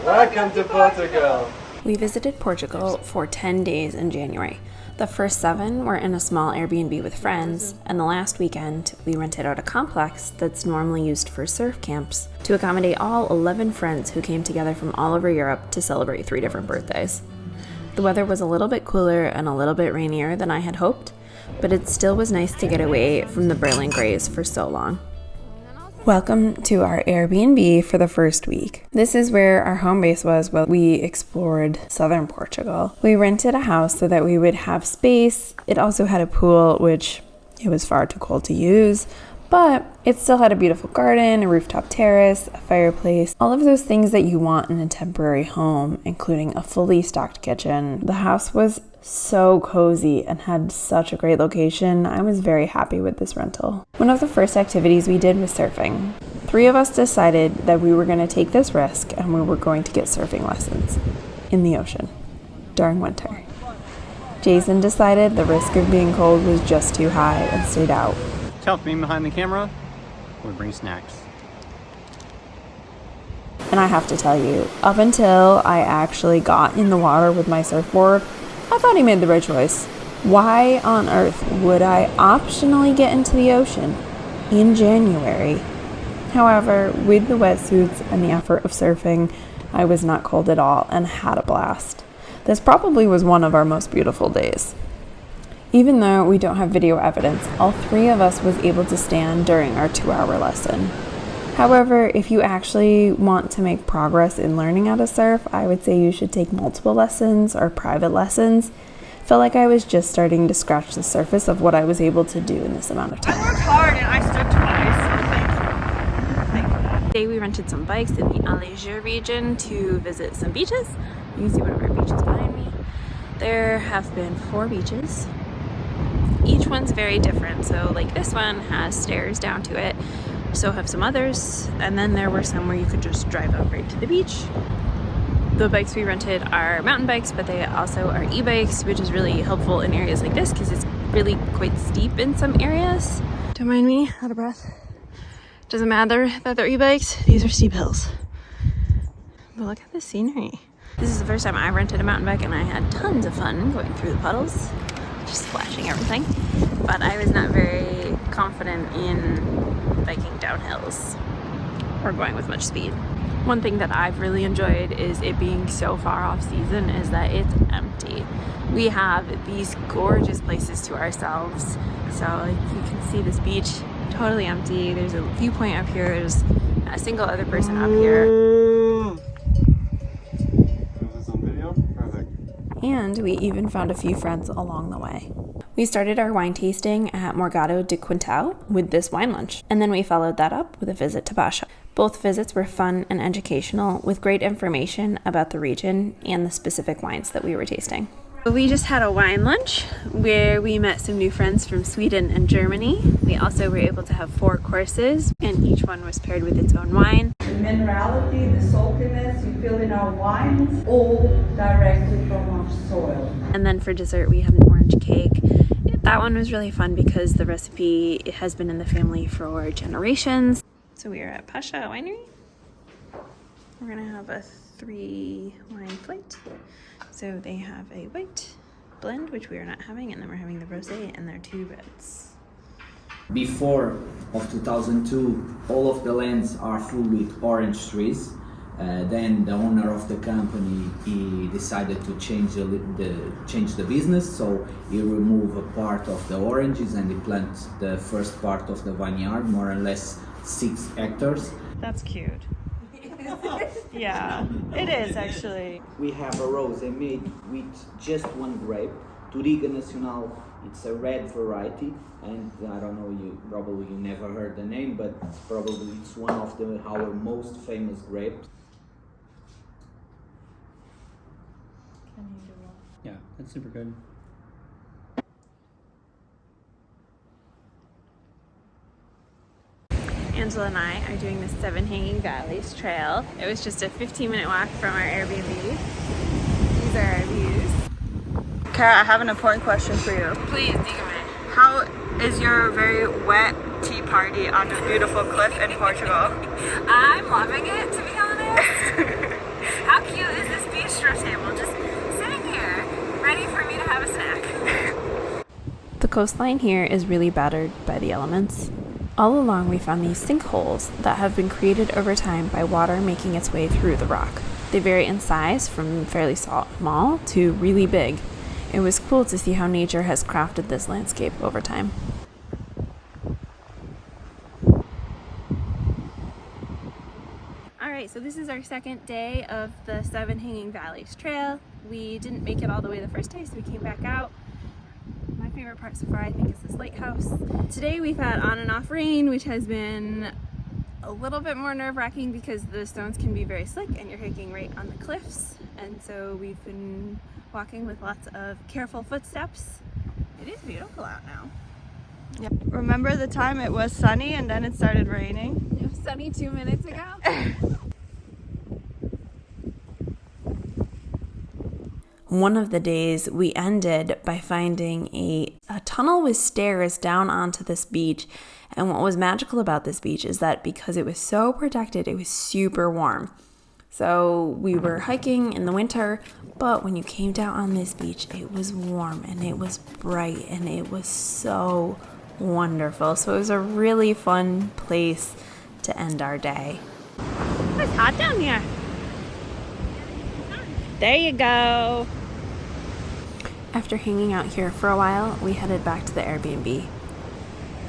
Welcome to Portugal! We visited Portugal for 10 days in January. The first 7 were in a small Airbnb with friends, and the last weekend we rented out a complex that's normally used for surf camps to accommodate all 11 friends who came together from all over Europe to celebrate 3 different birthdays. The weather was a little bit cooler and a little bit rainier than I had hoped, but it still was nice to get away from the Berlin grays for so long. Welcome to our Airbnb for the first week. This is where our home base was while we explored southern Portugal. We rented a house so that we would have space. It also had a pool, which it was far too cold to use, but it still had a beautiful garden, a rooftop terrace, a fireplace, all of those things that you want in a temporary home, including a fully stocked kitchen. The house was so cozy and had such a great location. I was very happy with this rental. One of the first activities we did was surfing. 3 of us decided that we were going to take this risk and we were going to get surfing lessons in the ocean during winter. Jason decided the risk of being cold was just too high and stayed out. Tell me behind the camera, we bring snacks. And I have to tell you, up until I actually got in the water with my surfboard, I thought he made the right choice. Why on earth would I optionally get into the ocean in January? However, with the wetsuits and the effort of surfing, I was not cold at all and had a blast. This probably was one of our most beautiful days. Even though we don't have video evidence, all 3 of us was able to stand during our 2-hour lesson. However, if you actually want to make progress in learning how to surf, I would say you should take multiple lessons or private lessons. I felt like I was just starting to scratch the surface of what I was able to do in this amount of time. I worked hard and I stood twice. Thank you. Today we rented some bikes in the Alger region to visit some beaches. You can see one of our beaches behind me. There have been 4 beaches. Each one's very different. So like this one has stairs down to it. So have some others, and then there were some where you could just drive up right to the beach. The bikes we rented are mountain bikes, but they also are e-bikes, which is really helpful in areas like this because it's really quite steep in some areas. Don't mind me, out of breath. Doesn't matter that they're e-bikes, these are steep hills. But look at the scenery. This is the first time I rented a mountain bike and I had tons of fun going through the puddles, just splashing everything. But I was not very confident in biking down hills or going with much speed. One thing that I've really enjoyed is it being so far off season is that it's empty. We have these gorgeous places to ourselves. So like you can see this beach totally empty. There's a viewpoint up here. There's a single other person up here. Is this on video? Perfect. And we even found a few friends along the way. We started our wine tasting at Morgado de Quintal with this wine lunch, and then we followed that up with a visit to Basha. Both visits were fun and educational with great information about the region and the specific wines that we were tasting. We just had a wine lunch where we met some new friends from Sweden and Germany. We also were able to have 4 courses, and each one was paired with its own wine. The minerality, the saltiness you feel in our wines, all directly from our soil. And then for dessert we had an orange cake. That one was really fun because the recipe has been in the family for generations. So we are at Pasha Winery. We're gonna have a 3 wine plate. So they have a white blend, which we are not having, and then we're having the rosé and their 2 reds. Before of 2002, all of the lands are full with orange trees. Then the owner of the company, he decided to change the business, so he removed a part of the oranges and he planted the first part of the vineyard, more or less 6 hectares. That's cute. Yeah, it is actually. We have a rosé made with just 1 grape, Touriga Nacional. It's a red variety, and I don't know, you probably never heard the name, but probably it's one of our most famous grapes. Yeah, that's super good. Angela and I are doing the 7 Hanging Valleys Trail. It was just a 15-minute walk from our Airbnb. These are our views. Kara, I have an important question for you. Please, dígame. How is your very wet tea party on a beautiful cliff in Portugal? I'm loving it, to be honest. How coastline here is really battered by the elements. All along we found these sinkholes that have been created over time by water making its way through the rock. They vary in size from fairly small to really big. It was cool to see how nature has crafted this landscape over time. Alright, so this is our second day of the Seven Hanging Valleys Trail. We didn't make it all the way the first day, so we came back out. My favorite part so far, I think, is this lighthouse. Today we've had on and off rain, which has been a little bit more nerve-wracking because the stones can be very slick and you're hiking right on the cliffs. And so we've been walking with lots of careful footsteps. It is beautiful out now. Yep. Remember the time it was sunny and then it started raining? It was sunny 2 minutes ago. One of the days we ended by finding a tunnel with stairs down onto this beach. And what was magical about this beach is that because it was so protected, it was super warm. So we were hiking in the winter, but when you came down on this beach, it was warm and it was bright and it was so wonderful. So it was a really fun place to end our day. It's hot down here. There you go. After hanging out here for a while, we headed back to the Airbnb.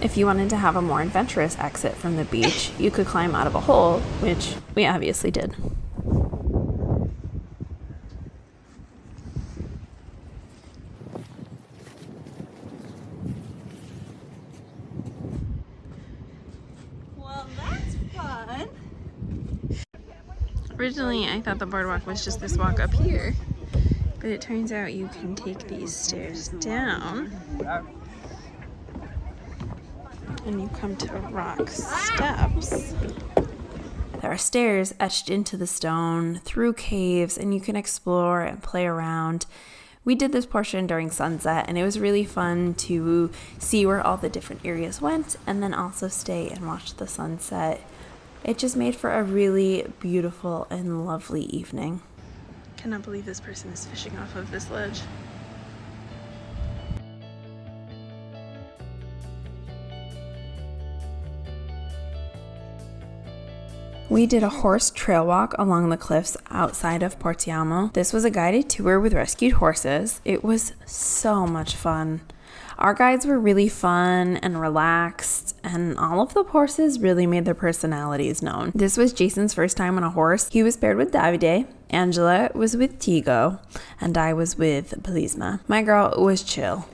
If you wanted to have a more adventurous exit from the beach, you could climb out of a hole, which we obviously did. Well, that's fun. Originally, I thought the boardwalk was just this walk up here, but it turns out you can take these stairs down and you come to rock steps. There are stairs etched into the stone through caves, and you can explore and play around. We did this portion during sunset, and it was really fun to see where all the different areas went and then also stay and watch the sunset. It just made for a really beautiful and lovely evening. Cannot believe this person is fishing off of this ledge. We did a horse trail walk along the cliffs outside of Portiamo. This was a guided tour with rescued horses. It was so much fun. Our guides were really fun and relaxed, and all of the horses really made their personalities known. This was Jason's first time on a horse. He was paired with Davide, Angela was with Tigo, and I was with Belisma. My girl was chill.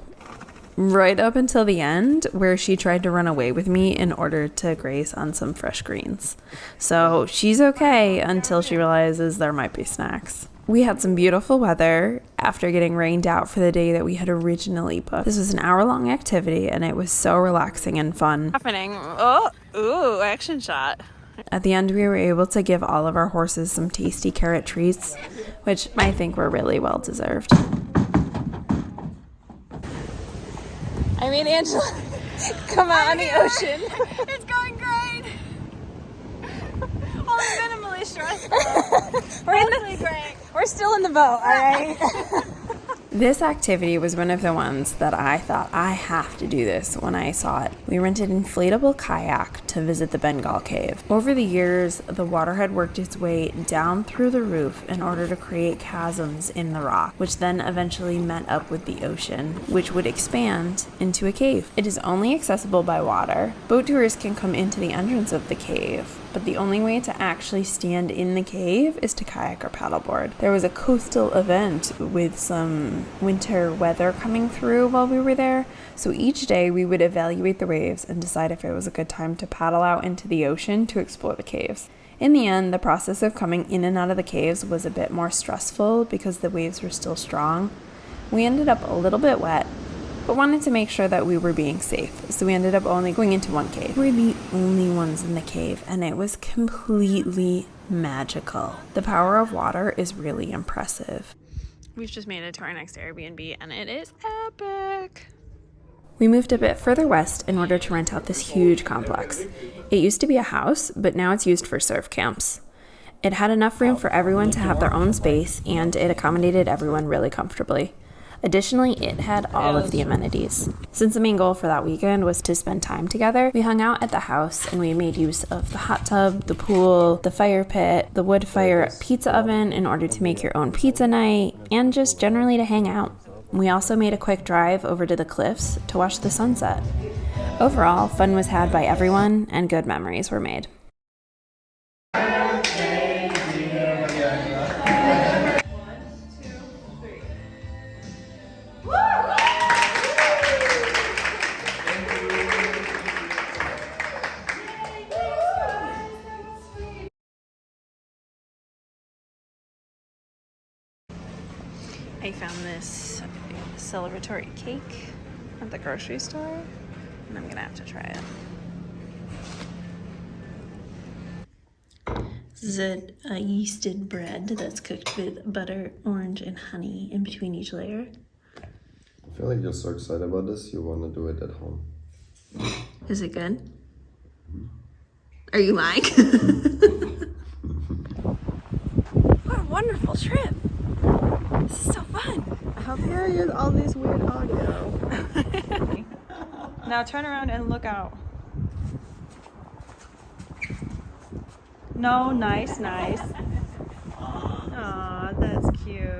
Right up until the end, where she tried to run away with me in order to graze on some fresh greens. So she's okay until she realizes there might be snacks. We had some beautiful weather after getting rained out for the day that we had originally booked. This was an hour-long activity, and it was so relaxing and fun. Happening. Oh, ooh, action shot. At the end, we were able to give all of our horses some tasty carrot treats, which I think were really well deserved. I mean, Angela, come out on the ocean. It's going great. Only minimally stressful. We're still in the boat, all right? This activity was one of the ones that I thought, I have to do this when I saw it. We rented an inflatable kayak to visit the Bengal Cave. Over the years, the water had worked its way down through the roof in order to create chasms in the rock, which then eventually met up with the ocean, which would expand into a cave. It is only accessible by water. Boat tours can come into the entrance of the cave, but the only way to actually stand in the cave is to kayak or paddleboard. There was a coastal event with some winter weather coming through while we were there, so each day we would evaluate the waves and decide if it was a good time to paddle out into the ocean to explore the caves. In the end, the process of coming in and out of the caves was a bit more stressful because the waves were still strong. We ended up a little bit wet, but wanted to make sure that we were being safe, so we ended up only going into one cave. We were the only ones in the cave, and it was completely magical. The power of water is really impressive. We've just made it to our next Airbnb, and it is epic. We moved a bit further west in order to rent out this huge complex. It used to be a house, but now it's used for surf camps. It had enough room for everyone to have their own space, and it accommodated everyone really comfortably. Additionally, it had all of the amenities. Since the main goal for that weekend was to spend time together, we hung out at the house and we made use of the hot tub, the pool, the fire pit, the wood fire pizza oven in order to make your own pizza night, and just generally to hang out. We also made a quick drive over to the cliffs to watch the sunset. Overall, fun was had by everyone and good memories were made. I found this celebratory cake at the grocery store, and I'm gonna have to try it. This is a yeasted bread that's cooked with butter, orange, and honey in between each layer. I feel like you're so excited about this, you want to do it at home. Is it good? Are you lying? What a wonderful trip! This is so fun! How scary is all this weird audio? Now turn around and look out. No, nice. Aw, that's cute.